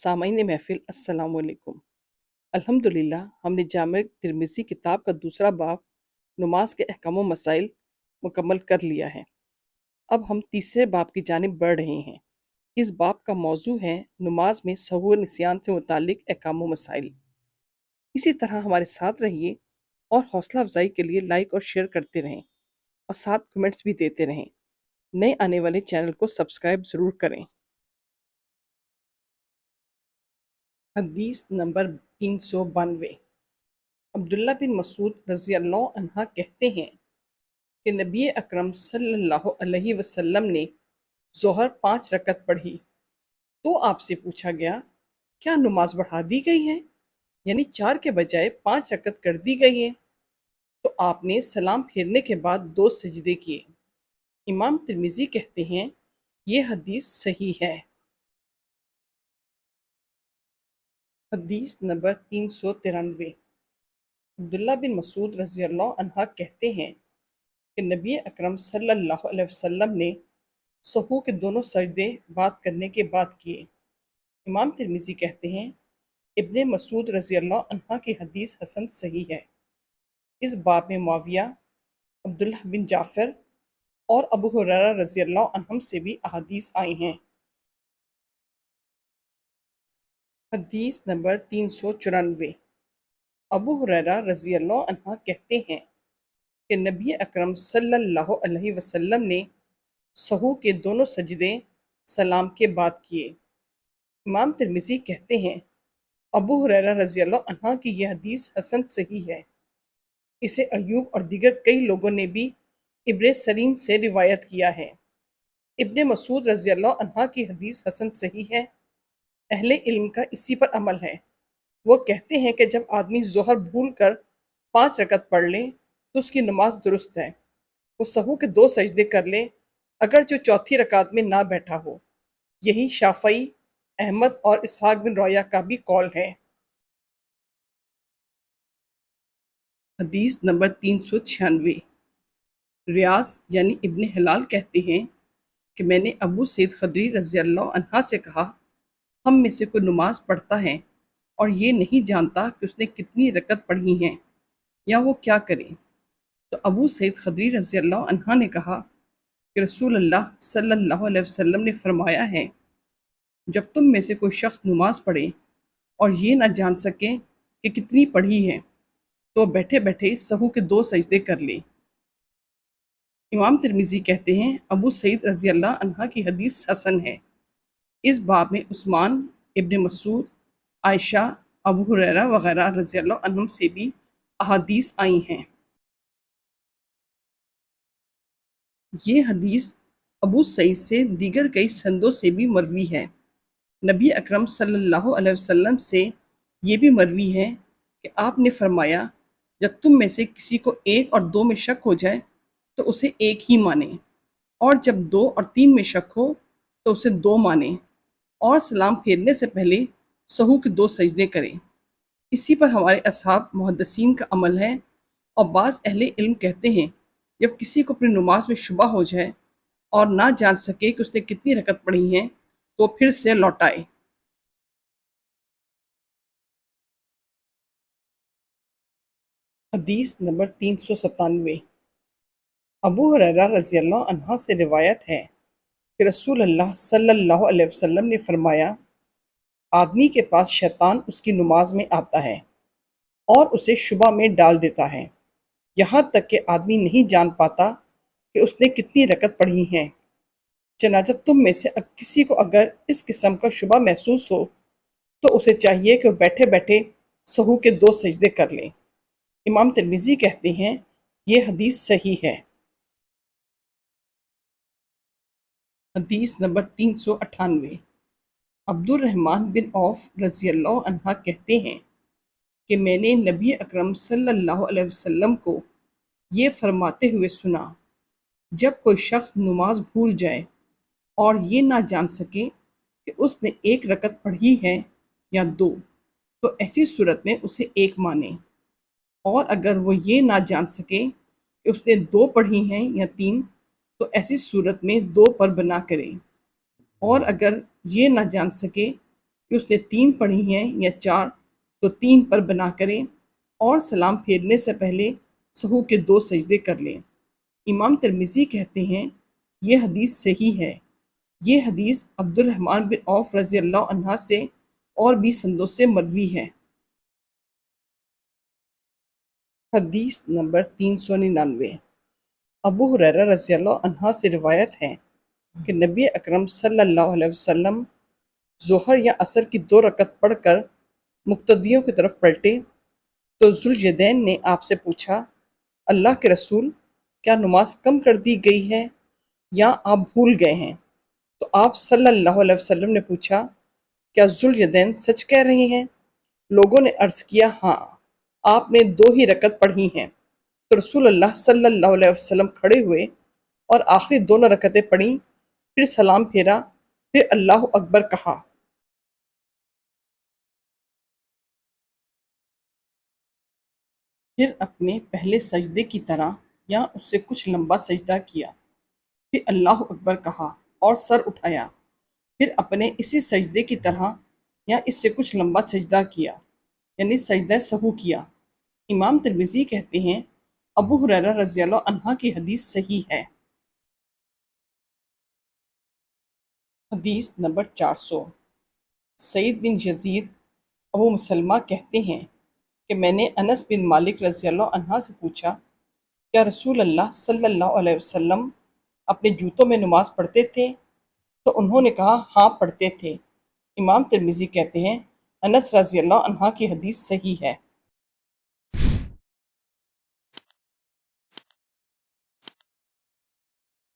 सामाईन महफ़िल अस्सलाम वालेकुम। अल्हम्दुलिल्लाह हमने जामे तिर्मिज़ी किताब का दूसरा बाब नमाज के अहकाम व मसाइल मुकम्मल कर लिया है। अब हम तीसरे बाब की जानिब बढ़ रहे हैं। इस बाब का मौजू है नमाज में सहू व निस्यान से मुतालिक अहकाम व मसाइल। इसी तरह हमारे साथ रहिए और हौसला अफजाई के लिए लाइक और शेयर करते रहें और साथ कमेंट्स भी देते रहें। नए आने वाले चैनल को सब्सक्राइब ज़रूर करें। हदीस नंबर 392। अब्दुल्ला बिन मसूद रज़ी अल्लाह अन्हा कहते हैं कि नबी अकरम सल्लल्लाहु अलैहि वसल्लम ने ज़ोहर 5 रकत पढ़ी तो आपसे पूछा गया, क्या नमाज बढ़ा दी गई है, यानी 4 के बजाय 5 रकत कर दी गई है? तो आपने सलाम फेरने के बाद 2 सजदे किए। इमाम तिर्मिज़ी कहते हैं ये हदीस सही है। हदीस नंबर 393। अब्दुल्ला बिन मसूद रज़ी अल्लाह अन्हा कहते हैं कि नबी अकरम सल्लल्लाहु अलैहि वसल्लम ने सहू के दोनों सजदे बात करने के बाद किए। इमाम तिर्मिज़ी कहते हैं इब्ने मसूद रज़ी अल्लाह अन्हा की हदीस हसन सही है। इस बाब में मुआविया, अब्दुल्लाह बिन जाफ़र और अबू हुरैरा रज़ी अल्लाह अन्हुम से भी अहादीस आई हैं। हदीस नंबर 394। अबू हुरैरा रज़ी अल्लाह अन्हा कहते हैं कि नबी अकरम सल्लल्लाहु अलैहि वसल्लम ने सहू के दोनों सजदे सलाम के बाद किए। इमाम तिर्मिज़ी कहते हैं अबू हुरैरा रज़ी अल्लाह अन्हा की यह हदीस हसन सही है। इसे अयूब और दीगर कई लोगों ने भी इब्ने सरीन से रिवायत किया है। इब्ने मसूद रज़ी अल्लाह अन्हा की हदीस हसन सही है। अहले इल्म का इसी पर अमल है। वो कहते हैं कि जब आदमी ज़ोहर भूल कर 5 रकत पढ़ ले तो उसकी नमाज दुरुस्त है। वो सहू के 2 सजदे कर ले अगर जो चौथी रकात में ना बैठा हो। यही शाफ़ई, अहमद और इसहाक बिन रौया का भी कौल है। हदीस नंबर 396। रियाज यानी इब्ने हिलाल कहते हैं कि मैंने अबू सईद खदरी रज़ी अल्लाह अन्हा से कहा, हम में से कोई नमाज पढ़ता है और ये नहीं जानता कि उसने कितनी रकत पढ़ी हैं या वो क्या करे। तो अबू सईद खदरी रज़ी अल्लाह अन्हा ने कहा कि रसूल अल्लाह सल्लल्लाहु अलैहि वसल्लम ने फरमाया है, जब तुम में से कोई शख्स नमाज पढ़े और ये ना जान सके कि कितनी पढ़ी है तो बैठे बैठे सहू के 2 सजदे कर ले। इमाम तिर्मिज़ी कहते हैं अबू सईद रज़ी अल्लाह अन्हा की हदीस हसन है। इस बाब में उस्मान, इब्ने मसूद, आयशा, अबू हुरैरा वगैरह रज़ी अल्लाह अन्हुम से भी अहादीस आई हैं। ये हदीस अबू सईद से दीगर कई संदों से भी मरवी है। नबी अकरम सल्लल्लाहु अलैहि वसल्लम से ये भी मरवी है कि आपने फरमाया, जब तुम में से किसी को 1 और 2 में शक हो जाए तो उसे 1 ही माने, और जब 2 और 3 में शक हो तो उसे 2 माने, और सलाम फेरने से पहले सहू के 2 सजदे करें। इसी पर हमारे असहाब मुहद्दिसीन का अमल है, और बाज़ अहले इल्म कहते हैं जब किसी को अपनी नमाज में शुबा हो जाए और ना जान सके कि उसने कितनी रकत पढ़ी हैं तो फिर से लौटाए। हदीस नंबर 397। अबू हुरैरा रज़ी अल्लाह अन्हा से रिवायत है कि रसूल अल्लाह सल्लल्लाहु अलैहि वसल्लम ने फरमाया, आदमी के पास शैतान उसकी नमाज में आता है और उसे शुबा में डाल देता है, यहाँ तक कि आदमी नहीं जान पाता कि उसने कितनी रकत पढ़ी हैं। चनाचा तुम में से किसी को अगर इस किस्म का शुबा महसूस हो तो उसे चाहिए कि वो बैठे बैठे सहू के 2 सजदे कर लें। इमाम तिर्मिज़ी कहते हैं ये हदीस सही है। हदीस नंबर 398। अब्दुर्रहमान बिन औफ रज़ी अल्लाह अन्हा कहते हैं कि मैंने नबी अकरम सल्लल्लाहु अलैहि वसल्लम को ये फरमाते हुए सुना, जब कोई शख्स नमाज भूल जाए और ये ना जान सके कि उसने 1 रकत पढ़ी है या 2, तो ऐसी सूरत में उसे 1 माने, और अगर वो ये ना जान सके कि उसने 2 पढ़ी हैं या 3, तो ऐसी सूरत में 2 पर बना करे, और अगर ये ना जान सके कि کہ اس نے 3 پڑھی ہیں یا 4 تو 3 پر بنا کریں اور سلام پھیرنے سے پہلے سہو کے 2 سجدے کر لیں۔ امام ترمذی کہتے ہیں یہ حدیث صحیح ہے۔ یہ حدیث عبد الرحمن بن عوف رضی اللہ عنہ سے اور بھی سندوں سے مروی ہے۔ حدیث نمبر 399 ابو ہریرہ رضی اللہ عنہ سے روایت ہے کہ نبی اکرم صلی اللہ علیہ وسلم ظہر یا عصر کی 2 رکعت پڑھ کر مقتدیوں کی طرف پلٹے تو ذوالجدین نے آپ سے پوچھا، اللہ کے رسول، کیا نماز کم کر دی گئی ہے یا آپ بھول گئے ہیں؟ تو آپ صلی اللہ علیہ وسلم نے پوچھا، کیا ذوالجدین سچ کہہ رہے ہیں؟ لوگوں نے عرض کیا، ہاں، آپ نے 2 ہی رکعت پڑھی ہیں۔ تو رسول اللہ صلی اللہ علیہ وسلم کھڑے ہوئے اور آخری 2 رکعتیں پڑھیں، پھر سلام پھیرا، پھر اللہ اکبر کہا۔ پھر اپنے پہلے سجدے کی طرح یا اس سے کچھ لمبا سجدہ کیا، پھر اللہ اکبر کہا اور سر اٹھایا، پھر اپنے اسی سجدے کی طرح یا اس سے کچھ لمبا سجدہ کیا، یعنی سجدہ سہو کیا۔ امام ترمذی کہتے ہیں ابو ہریرہ رضی اللہ عنہ کی حدیث صحیح ہے۔ حدیث نمبر 400 سعید بن یزید ابو مسلمہ کہتے ہیں کہ میں نے انس بن مالک رضی اللہ عنہ سے پوچھا، کیا رسول اللہ صلی اللہ علیہ وسلم اپنے جوتوں میں نماز پڑھتے تھے؟ تو انہوں نے کہا، ہاں پڑھتے تھے۔ امام ترمذی کہتے ہیں انس رضی اللہ عنہ کی حدیث صحیح ہے۔